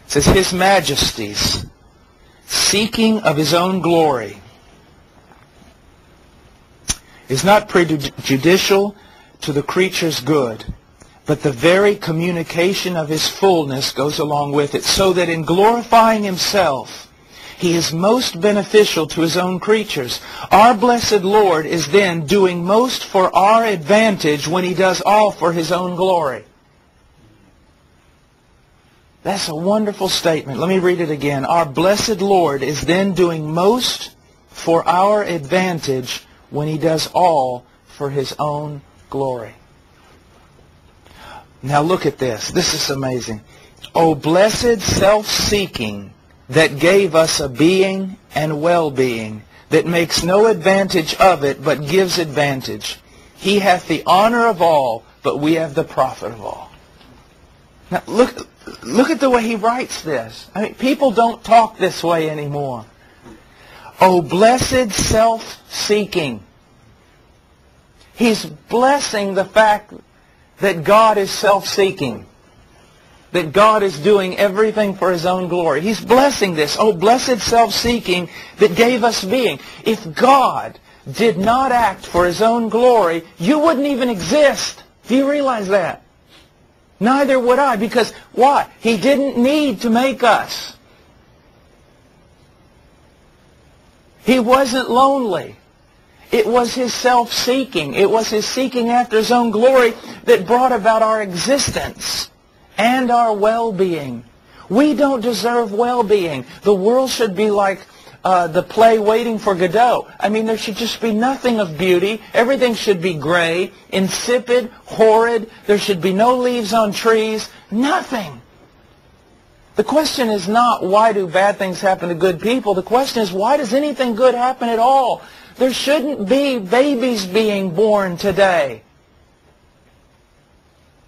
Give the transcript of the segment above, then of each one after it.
It says, His Majesty's seeking of His own glory is not prejudicial to the creature's good, but the very communication of His fullness goes along with it, so that in glorifying Himself, He is most beneficial to His own creatures. Our blessed Lord is then doing most for our advantage when He does all for His own glory. That's a wonderful statement. Let me read it again. Our blessed Lord is then doing most for our advantage when He does all for His own glory. Now look at this. This is amazing. O blessed self-seeking that gave us a being and well-being, that makes no advantage of it, but gives advantage. He hath the honor of all, but we have the profit of all. Now look at the way he writes this. I mean, people don't talk this way anymore. O blessed self-seeking. He's blessing the fact that God is self-seeking. That God is doing everything for His own glory. He's blessing this. Oh, blessed self-seeking that gave us being. If God did not act for His own glory, you wouldn't even exist. Do you realize that? Neither would I. Because why? He didn't need to make us. He wasn't lonely. It was His self-seeking. It was His seeking after His own glory that brought about our existence and our well-being. We don't deserve well-being. The world should be like the play Waiting for Godot. I mean, there should just be nothing of beauty. Everything should be gray, insipid, horrid. There should be no leaves on trees. Nothing. The question is not why do bad things happen to good people. The question is why does anything good happen at all? There shouldn't be babies being born today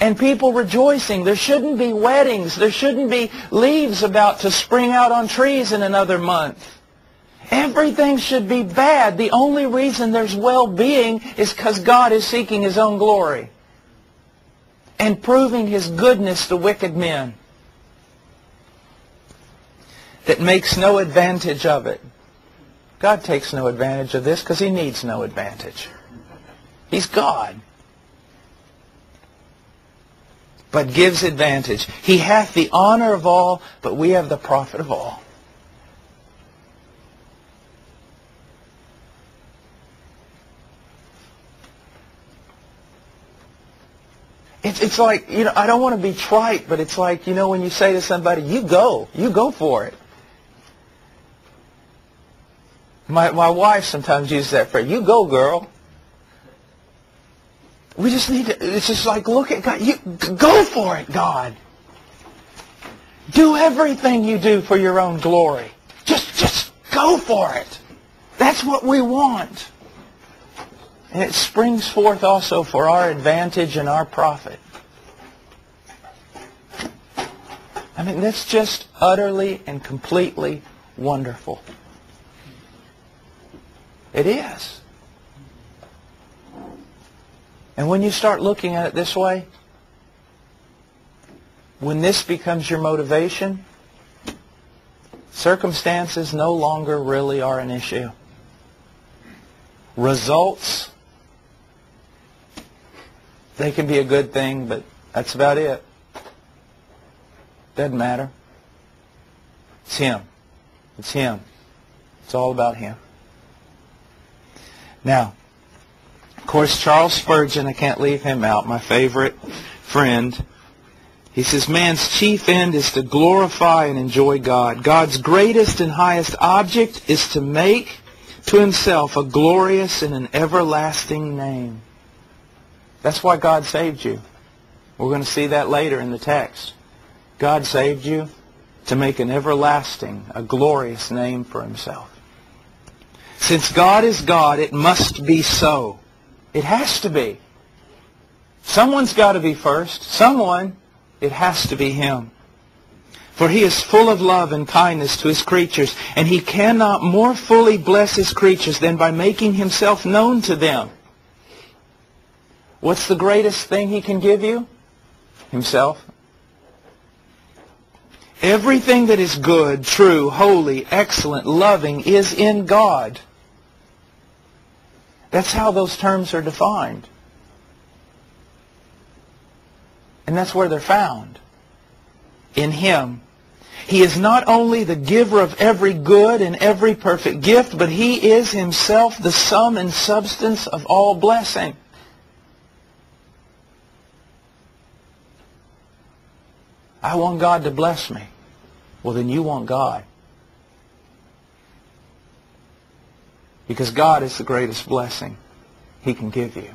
and people rejoicing. There shouldn't be weddings. There shouldn't be leaves about to spring out on trees in another month. Everything should be bad. The only reason there's well-being is because God is seeking His own glory and proving His goodness to wicked men that makes no advantage of it. God takes no advantage of this because He needs no advantage. He's God. But gives advantage. He hath the honor of all, but we have the profit of all. It's like, I don't want to be trite, but it's like, when you say to somebody, you go for it. My wife sometimes uses that phrase, you go, girl. We just need to, it's just like, look at God. You go for it, God. Do everything you do for your own glory. Just go for it. That's what we want. And it springs forth also for our advantage and our profit. I mean, that's just utterly and completely wonderful. It is. And when you start looking at it this way, when this becomes your motivation, circumstances no longer really are an issue. Results, they can be a good thing, but that's about it. Doesn't matter. It's Him. It's Him. It's all about Him. Now, of course, Charles Spurgeon, I can't leave him out, my favorite friend. He says, man's chief end is to glorify and enjoy God. God's greatest and highest object is to make to Himself a glorious and an everlasting name. That's why God saved you. We're going to see that later in the text. God saved you to make an everlasting, a glorious name for Himself. Since God is God, it must be so. It has to be. Someone's got to be first. Someone, it has to be Him. For He is full of love and kindness to His creatures, and He cannot more fully bless His creatures than by making Himself known to them. What's the greatest thing He can give you? Himself. Everything that is good, true, holy, excellent, loving is in God. That's how those terms are defined. And that's where they're found. In Him. He is not only the giver of every good and every perfect gift, but He is Himself the sum and substance of all blessing. I want God to bless me. Well, then you want God. Because God is the greatest blessing He can give you.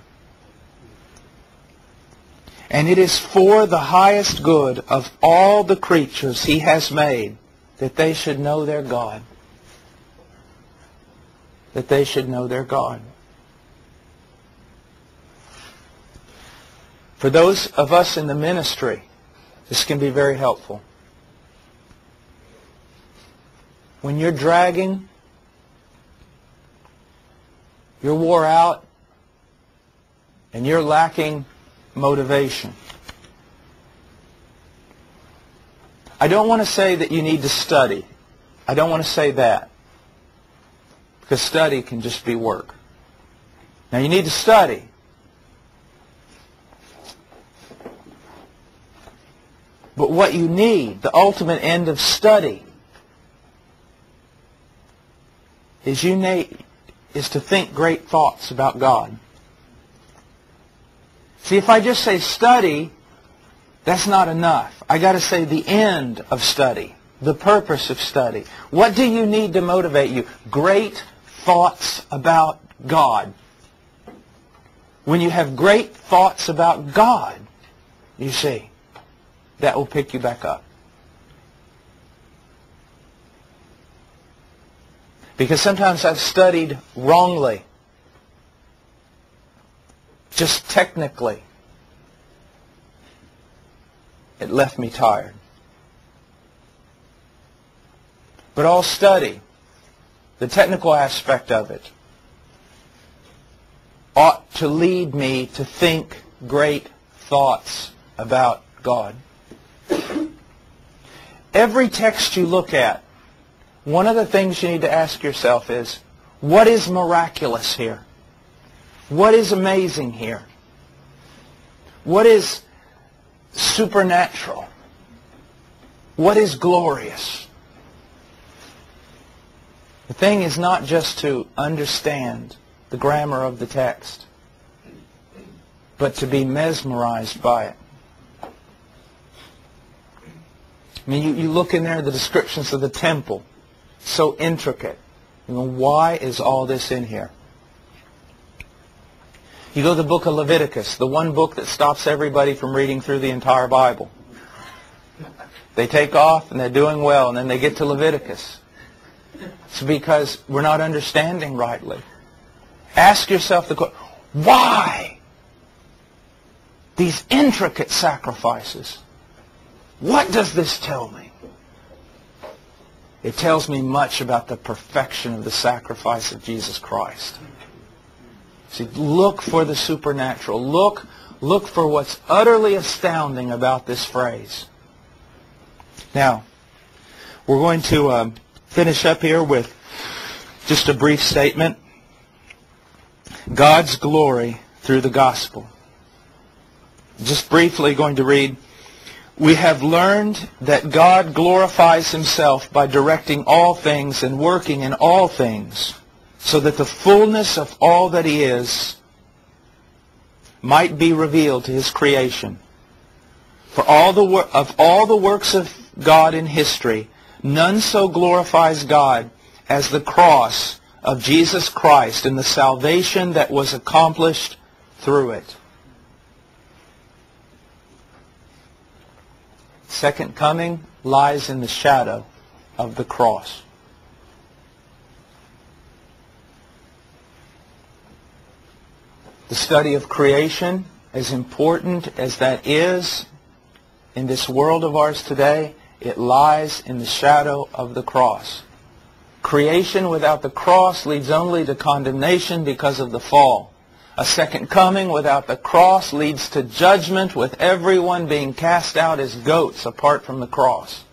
And it is for the highest good of all the creatures He has made that they should know their God. That they should know their God. For those of us in the ministry, this can be very helpful. When you're dragging, you're wore out, and you're lacking motivation. I don't want to say that you need to study. I don't want to say that. Because study can just be work. Now you need to study. But what you need, the ultimate end of study, is to think great thoughts about God. See, if I just say study, that's not enough. I got to say the end of study, the purpose of study. What do you need to motivate you? Great thoughts about God. When you have great thoughts about God, you see, that will pick you back up. Because sometimes I've studied wrongly. Just technically. It left me tired. But all study, the technical aspect of it, ought to lead me to think great thoughts about God. Every text you look at, one of the things you need to ask yourself is, what is miraculous here? What is amazing here? What is supernatural? What is glorious? The thing is not just to understand the grammar of the text, but to be mesmerized by it. I mean, you look in there, the descriptions of the temple, so intricate. You know, why is all this in here? You go to the book of Leviticus, the one book that stops everybody from reading through the entire Bible. They take off and they're doing well, and then they get to Leviticus. It's because we're not understanding rightly. Ask yourself the question, why these intricate sacrifices? What does this tell me? It tells me much about the perfection of the sacrifice of Jesus Christ. See, look for the supernatural. Look for what's utterly astounding about this phrase. Now, we're going to finish up here with just a brief statement. God's glory through the gospel. Just briefly going to read, we have learned that God glorifies Himself by directing all things and working in all things, so that the fullness of all that He is might be revealed to His creation. For all the works of God in history, none so glorifies God as the cross of Jesus Christ and the salvation that was accomplished through it. Second coming lies in the shadow of the cross. The study of creation, as important as that is in this world of ours today, it lies in the shadow of the cross. Creation without the cross leads only to condemnation because of the fall. A second coming without the cross leads to judgment, with everyone being cast out as goats apart from the cross.